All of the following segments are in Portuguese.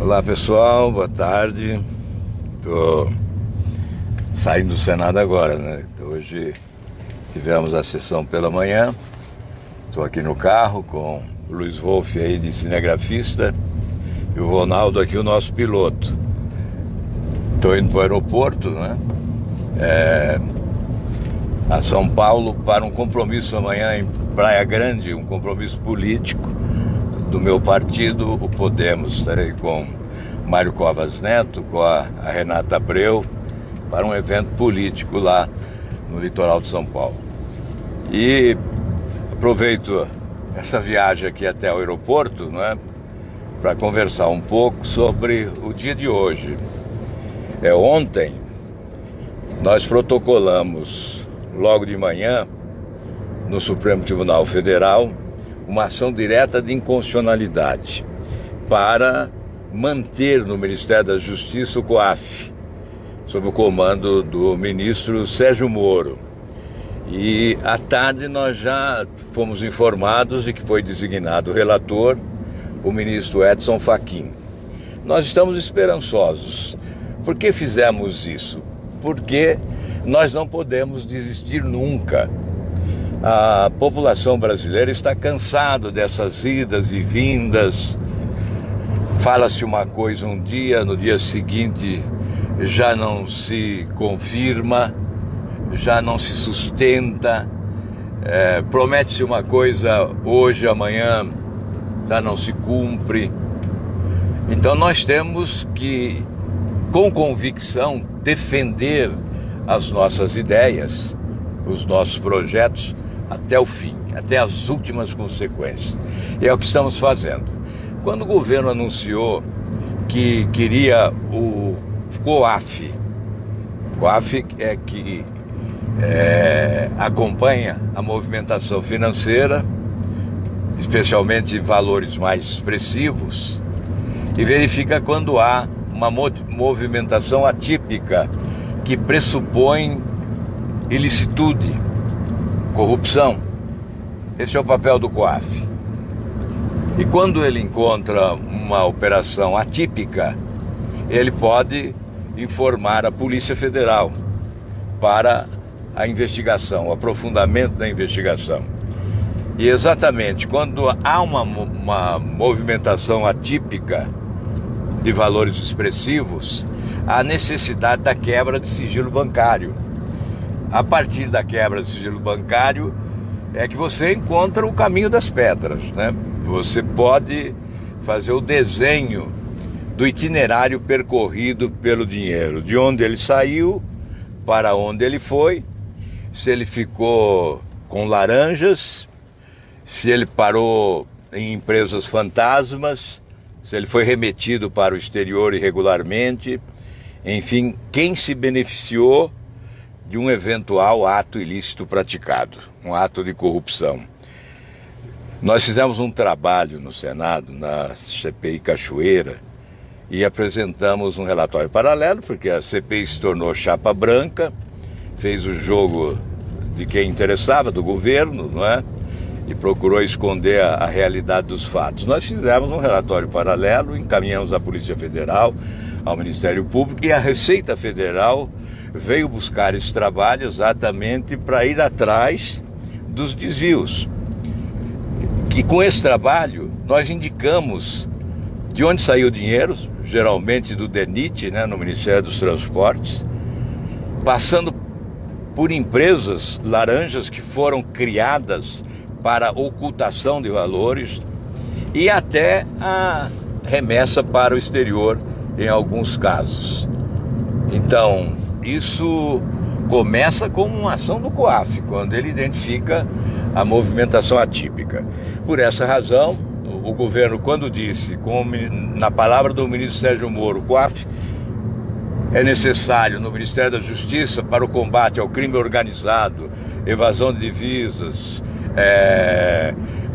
Olá pessoal, boa tarde. Estou saindo do Senado agora, né? Hoje tivemos a sessão pela manhã. Estou aqui no carro com o Luiz Wolff aí de cinegrafista e o Ronaldo aqui, o nosso piloto. Estou indo para o aeroporto, né? A São Paulo para um compromisso amanhã em Praia Grande, um compromisso político do meu partido, o Podemos. Estarei com Mário Covas Neto, com a Renata Abreu, para um evento político lá no litoral de São Paulo. E aproveito essa viagem aqui até o aeroporto, né, para conversar um pouco sobre o dia de hoje. Ontem nós protocolamos, logo de manhã, no Supremo Tribunal Federal, uma ação direta de inconstitucionalidade para manter no Ministério da Justiça o COAF, sob o comando do ministro Sérgio Moro. E à tarde nós já fomos informados de que foi designado o relator, o ministro Edson Fachin. Nós estamos esperançosos. Por que fizemos isso? Porque nós não podemos desistir nunca. A população brasileira está cansada dessas idas e vindas. Fala-se uma coisa um dia, no dia seguinte já não se confirma, já não se sustenta. Promete-se uma coisa hoje, amanhã já não se cumpre. Então nós temos que, com convicção, defender as nossas ideias, os nossos projetos, até o fim, até as últimas consequências. E é o que estamos fazendo. Quando o governo anunciou que queria o COAF é que acompanha a movimentação financeira, especialmente valores mais expressivos, e verifica quando há uma movimentação atípica que pressupõe ilicitude, corrupção. Esse é o papel do COAF. E quando ele encontra uma operação atípica, ele pode informar a Polícia Federal para a investigação, o aprofundamento da investigação. E exatamente quando há uma movimentação atípica de valores expressivos, há necessidade da quebra de sigilo bancário. A partir da quebra de sigilo bancário é que você encontra o caminho das pedras, né? Você pode fazer o desenho do itinerário percorrido pelo dinheiro, de onde ele saiu, para onde ele foi, se ele ficou com laranjas, se ele parou em empresas fantasmas, se ele foi remetido para o exterior irregularmente, enfim, quem se beneficiou de um eventual ato ilícito praticado, um ato de corrupção. Nós fizemos um trabalho no Senado, na CPI Cachoeira, e apresentamos um relatório paralelo, porque a CPI se tornou chapa branca, fez o jogo de quem interessava, do governo, não é? E procurou esconder a realidade dos fatos. Nós fizemos um relatório paralelo, encaminhamos à Polícia Federal, ao Ministério Público, e a Receita Federal veio buscar esse trabalho exatamente para ir atrás dos desvios. E com esse trabalho, nós indicamos de onde saiu o dinheiro, geralmente do DENIT, né, no Ministério dos Transportes, passando por empresas laranjas que foram criadas para ocultação de valores e até a remessa para o exterior em alguns casos. Então, isso começa com uma ação do COAF, quando ele identifica a movimentação atípica. Por essa razão, o governo, quando disse, na palavra do ministro Sérgio Moro, o COAF é necessário no Ministério da Justiça para o combate ao crime organizado, evasão de divisas,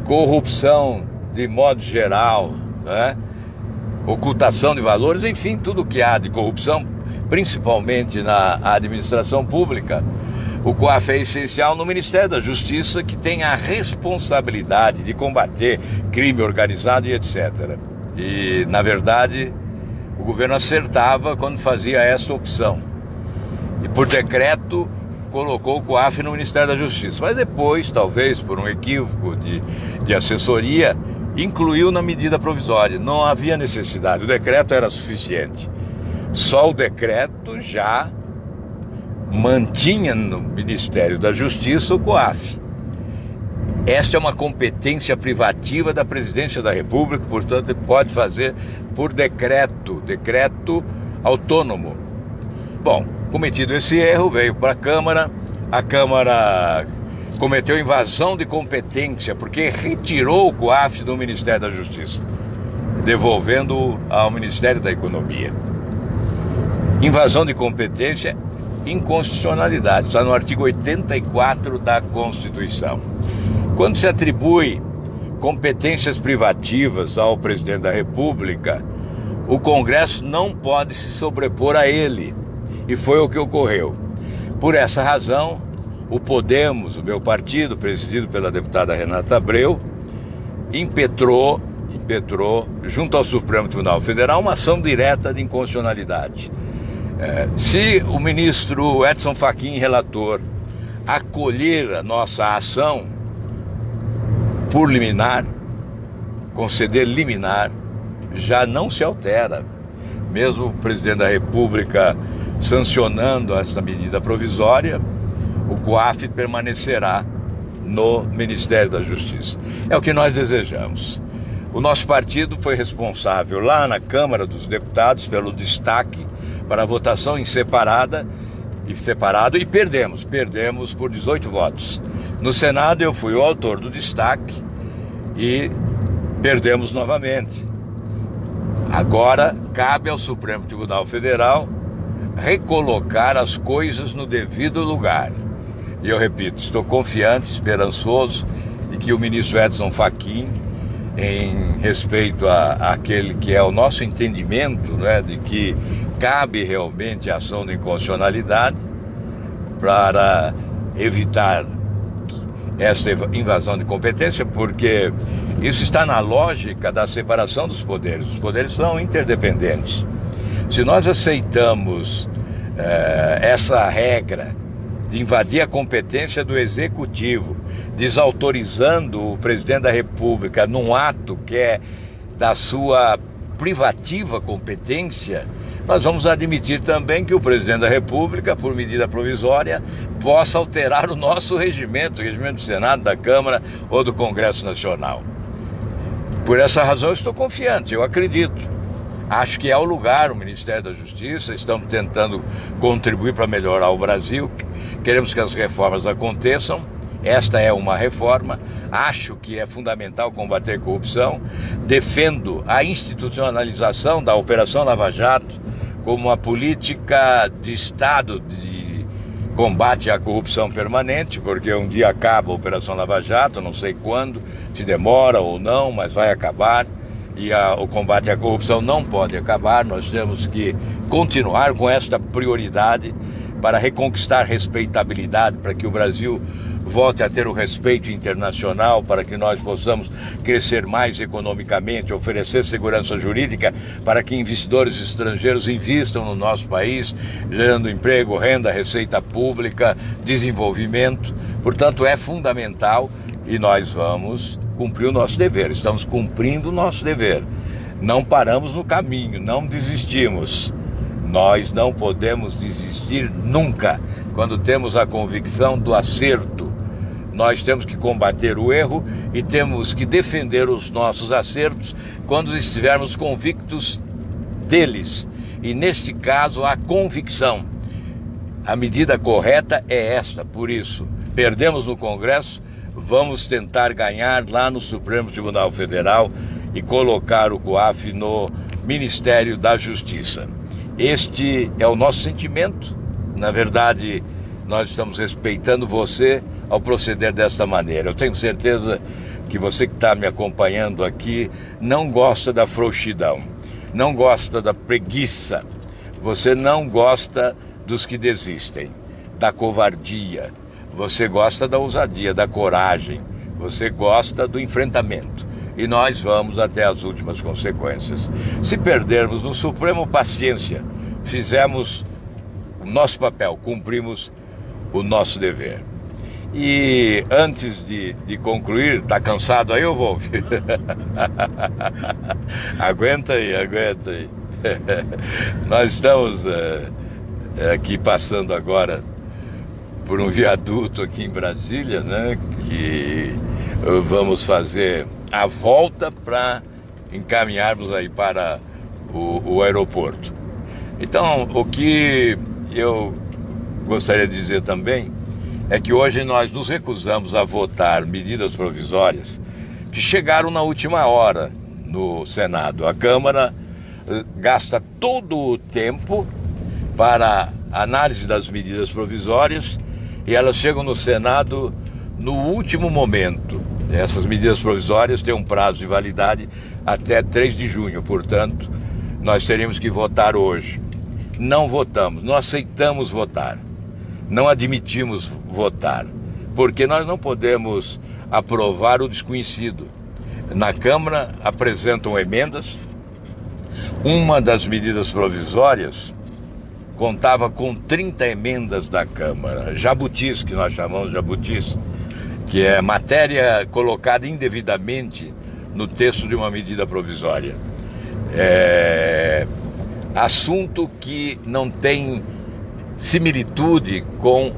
corrupção de modo geral, né? Ocultação de valores, enfim, tudo que há de corrupção, principalmente na administração pública. O COAF é essencial no Ministério da Justiça, que tem a responsabilidade de combater crime organizado e etc. E, na verdade, o governo acertava quando fazia essa opção. E por decreto colocou o COAF no Ministério da Justiça. Mas depois, talvez por um equívoco de assessoria, incluiu na medida provisória. Não havia necessidade, o decreto era suficiente. Só o decreto já mantinha no Ministério da Justiça o COAF. Esta é uma competência privativa da Presidência da República, portanto, pode fazer por decreto autônomo. Bom, cometido esse erro, veio para a Câmara cometeu invasão de competência, porque retirou o COAF do Ministério da Justiça, devolvendo ao Ministério da Economia. Invasão de competência, inconstitucionalidade, está no artigo 84 da Constituição. Quando se atribui competências privativas ao presidente da República, o Congresso não pode se sobrepor a ele. E foi o que ocorreu. Por essa razão, o Podemos, o meu partido, presidido pela deputada Renata Abreu, impetrou, junto ao Supremo Tribunal Federal, uma ação direta de inconstitucionalidade. Se o ministro Edson Fachin, relator, acolher a nossa ação por liminar, conceder liminar, já não se altera. Mesmo o presidente da República sancionando esta medida provisória, o COAF permanecerá no Ministério da Justiça. É o que nós desejamos. O nosso partido foi responsável lá na Câmara dos Deputados pelo destaque para a votação em separado e perdemos por 18 votos. No Senado eu fui o autor do destaque e perdemos novamente. Agora cabe ao Supremo Tribunal Federal recolocar as coisas no devido lugar. E eu repito, estou confiante, esperançoso de que o ministro Edson Fachin, em respeito àquele que é o nosso entendimento, né, de que cabe realmente a ação de inconstitucionalidade para evitar esta invasão de competência, porque isso está na lógica da separação dos poderes. Os poderes são interdependentes. Se nós aceitamos essa regra de invadir a competência do Executivo, desautorizando o presidente da República num ato que é da sua privativa competência, nós vamos admitir também que o presidente da República, por medida provisória, possa alterar o nosso regimento, o regimento do Senado, da Câmara ou do Congresso Nacional. Por essa razão eu estou confiante, eu acredito. Acho que é o lugar, o Ministério da Justiça, estamos tentando contribuir para melhorar o Brasil, queremos que as reformas aconteçam, esta é uma reforma, acho que é fundamental combater a corrupção, defendo a institucionalização da Operação Lava Jato como uma política de Estado de combate à corrupção permanente, porque um dia acaba a Operação Lava Jato, não sei quando, se demora ou não, mas vai acabar. E o combate à corrupção não pode acabar, nós temos que continuar com esta prioridade para reconquistar respeitabilidade, para que o Brasil volte a ter o respeito internacional, para que nós possamos crescer mais economicamente, oferecer segurança jurídica para que investidores estrangeiros investam no nosso país, gerando emprego, renda, receita pública, desenvolvimento. Portanto, é fundamental e nós vamos cumprir o nosso dever, estamos cumprindo o nosso dever. Não paramos no caminho, não desistimos. Nós não podemos desistir nunca quando temos a convicção do acerto. Nós temos que combater o erro e temos que defender os nossos acertos quando estivermos convictos deles. E neste caso, a convicção. A medida correta é esta, por isso, perdemos no Congresso, vamos tentar ganhar lá no Supremo Tribunal Federal e colocar o COAF no Ministério da Justiça. Este é o nosso sentimento. Na verdade, nós estamos respeitando você ao proceder desta maneira. Eu tenho certeza que você que está me acompanhando aqui não gosta da frouxidão, não gosta da preguiça, você não gosta dos que desistem, da covardia. Você gosta da ousadia, da coragem, você gosta do enfrentamento. e nós vamos até as últimas consequências. Se perdermos no Supremo, paciência, fizemos o nosso papel, cumprimos o nosso dever. E antes de concluir, tá cansado aí, Wolf? Aguenta aí. Nós estamos aqui passando agora por um viaduto aqui em Brasília, né? Que vamos fazer a volta para encaminharmos aí para o aeroporto. Então, o que eu gostaria de dizer também é que hoje nós nos recusamos a votar medidas provisórias que chegaram na última hora no Senado. A Câmara gasta todo o tempo para análise das medidas provisórias e elas chegam no Senado no último momento. Essas medidas provisórias têm um prazo de validade até 3 de junho, portanto, nós teríamos que votar hoje. Não votamos, não aceitamos votar, não admitimos votar, porque nós não podemos aprovar o desconhecido. Na Câmara apresentam emendas. Uma das medidas provisórias contava com 30 emendas da Câmara, jabutis, que nós chamamos de jabutis, que é matéria colocada indevidamente no texto de uma medida provisória. Assunto que não tem similitude com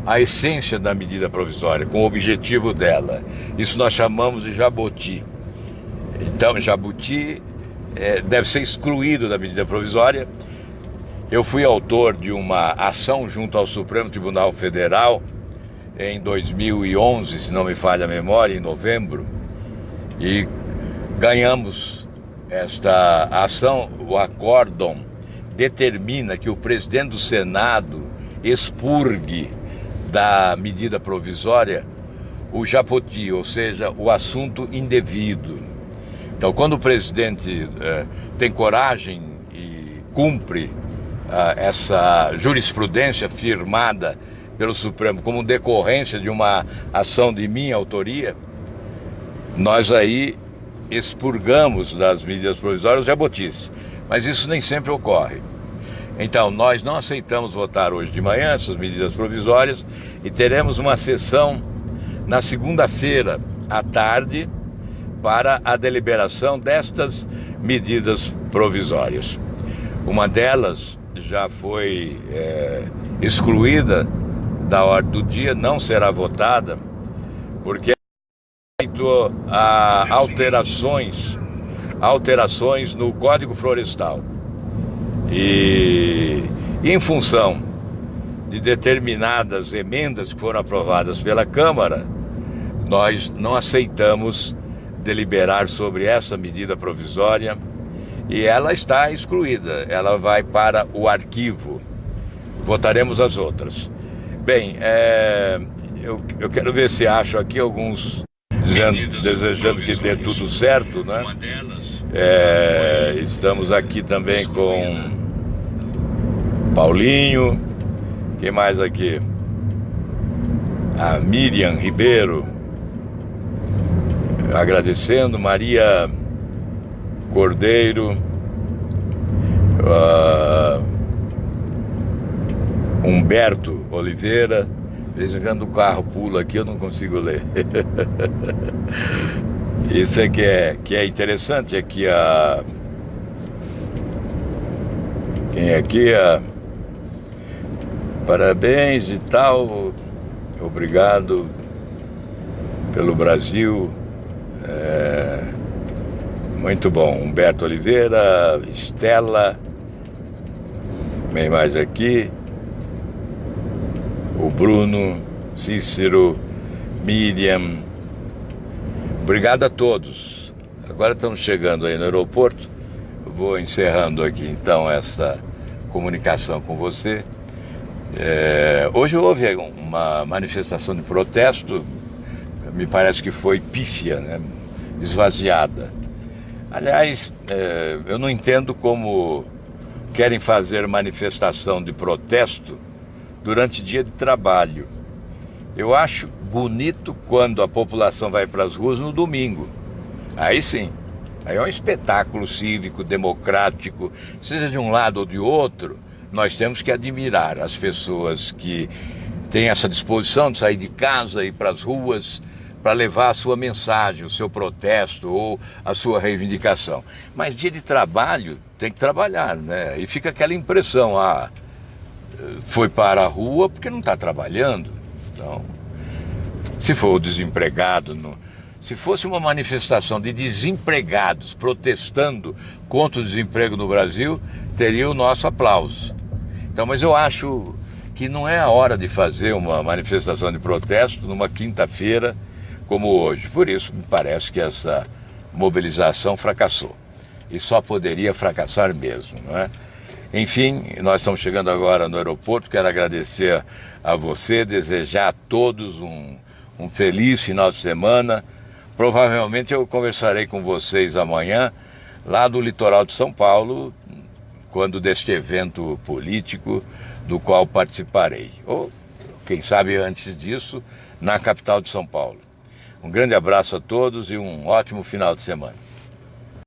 a essência da medida provisória, com o objetivo dela. Isso nós chamamos de jabuti. Então, jabuti deve ser excluído da medida provisória. Eu fui autor de uma ação junto ao Supremo Tribunal Federal em 2011, se não me falha a memória, em novembro, e ganhamos esta ação. O acórdão determina que o presidente do Senado expurgue da medida provisória o jabuti, ou seja, o assunto indevido. Então, quando o presidente tem coragem e cumpre essa jurisprudência firmada pelo Supremo como decorrência de uma ação de minha autoria, nós aí expurgamos das medidas provisórias os jabutis. Mas isso nem sempre ocorre. Então, nós não aceitamos votar hoje de manhã essas medidas provisórias e teremos uma sessão na segunda-feira à tarde para a deliberação destas medidas provisórias. Uma delas já foi excluída da ordem do dia, não será votada, porque há alterações no Código Florestal. E em função de determinadas emendas que foram aprovadas pela Câmara, nós não aceitamos deliberar sobre essa medida provisória e ela está excluída, ela vai para o arquivo. Votaremos as outras. Bem, eu quero ver se acho aqui alguns desejando que dê tudo certo, né? Estamos aqui também com Paulinho. Quem mais aqui? A Miriam Ribeiro, agradecendo. Maria Cordeiro, Humberto Oliveira. De vez em quando o carro pula aqui, eu não consigo ler. Isso é que é interessante, é que quem é aqui? Parabéns e tal, obrigado pelo Brasil. Muito bom. Humberto Oliveira, Estela, vem mais aqui. O Bruno, Cícero, Miriam. Obrigado a todos. Agora estamos chegando aí no aeroporto. Vou encerrando aqui então essa comunicação com você. Hoje houve uma manifestação de protesto, me parece que foi pífia, né? Esvaziada. Aliás, eu não entendo como querem fazer manifestação de protesto durante dia de trabalho. Eu acho bonito quando a população vai para as ruas no domingo. Aí sim, aí é um espetáculo cívico, democrático, seja de um lado ou de outro. Nós temos que admirar as pessoas que têm essa disposição de sair de casa e ir para as ruas para levar a sua mensagem, o seu protesto ou a sua reivindicação. Mas dia de trabalho tem que trabalhar, né? E fica aquela impressão, foi para a rua porque não está trabalhando. Então, se for o desempregado, se fosse uma manifestação de desempregados protestando contra o desemprego no Brasil, teria o nosso aplauso. Então, mas eu acho que não é a hora de fazer uma manifestação de protesto numa quinta-feira como hoje. Por isso, me parece que essa mobilização fracassou. E só poderia fracassar mesmo, não é? Enfim, nós estamos chegando agora no aeroporto. Quero agradecer a você, desejar a todos um feliz final de semana. Provavelmente eu conversarei com vocês amanhã, lá do litoral de São Paulo, quando deste evento político do qual participarei. Ou, quem sabe antes disso, na capital de São Paulo. Um grande abraço a todos e um ótimo final de semana.